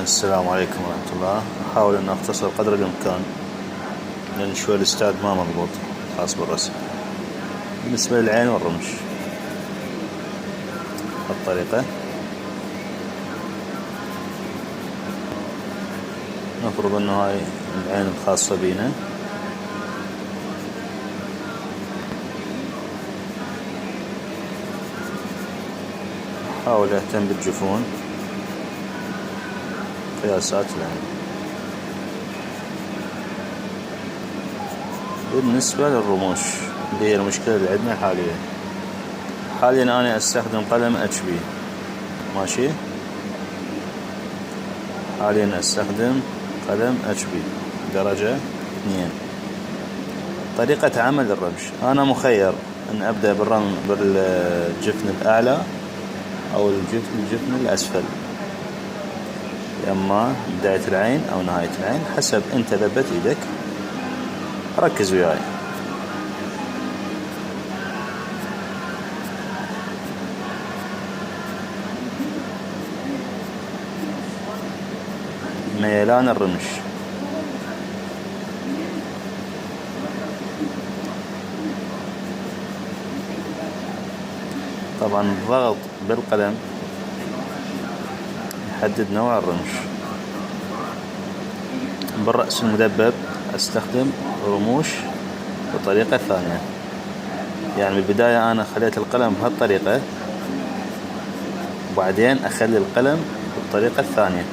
السلام عليكم ورحمة الله. أحاول أن أختصر قدر الإمكان لأن شوي الأستاذ ما مضبوط خاص بالرسم. بالنسبة للعين والرمش الطريقة نفرض أنه هاي العين الخاصة بينا، أحاول أهتم بالجفون قياسات العين. بالنسبة للرموش اللي هي المشكلة اللي عندنا حاليا أنا أستخدم قلم HB ماشي. حاليا أستخدم قلم HB درجة 2. طريقة عمل الرمش أنا مخير أن أبدأ بالجفن الأعلى أو الجفن الأسفل، إما بداية العين أو نهاية العين حسب أنت ذبت إيدك. ركز وياي. ميلان الرمش طبعا الضغط بالقلم يحدد نوع الرمش. بالرأس المدبب استخدم رموش بطريقة ثانية، يعني بالبداية أنا خليت القلم بهالطريقة وبعدين أخلي القلم بالطريقة الثانية،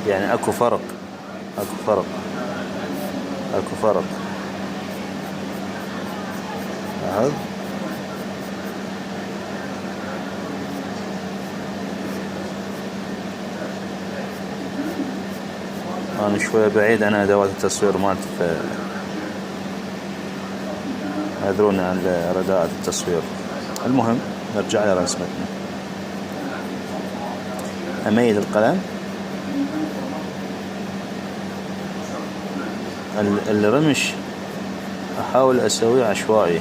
يعني أكو فرق. لاحظ. أنا شوية بعيد عن أدوات التصوير مالتي، فاعذروني عن رداءة التصوير. المهم نرجع لرسمتنا. أميل القلم. الرمش أحاول أسويه عشوائي،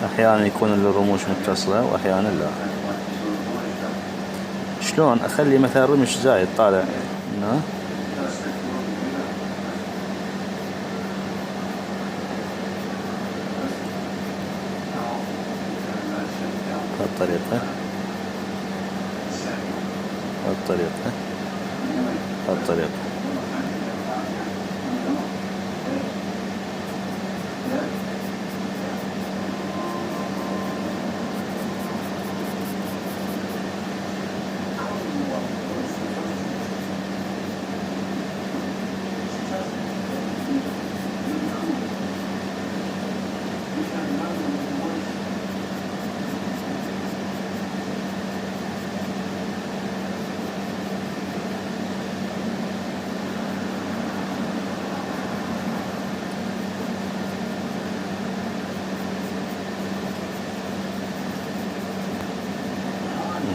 أحيانا يكون الرموش متصلة وأحيانا لا. شلون أخلي مثلا رمش زايد طالع هنا هالطريقة.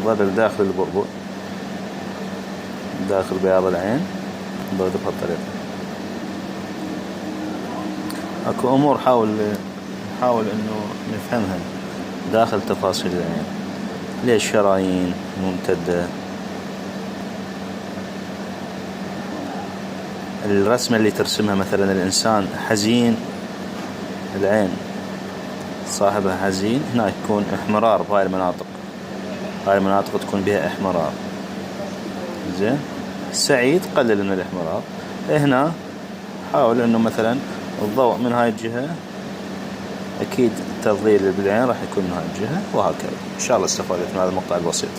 نظل داخل البؤبؤ داخل بياض العين برضه بهالطريقة. اكو امور نحاول انه نفهمها داخل تفاصيل العين. ليش شرايين ممتدة؟ الرسمة اللي ترسمها مثلا الانسان حزين، العين صاحبها حزين، هنا يكون احمرار بهاي المناطق. هاي المناطق تكون بها احمرار. زين. سعيد قلل من الاحمرار. هنا حاول انه مثلا الضوء من هاي الجهة، اكيد التظليل بالعين راح يكون من هاي الجهة، وهكذا. ان شاء الله استفادت من هذا المقطع البسيط.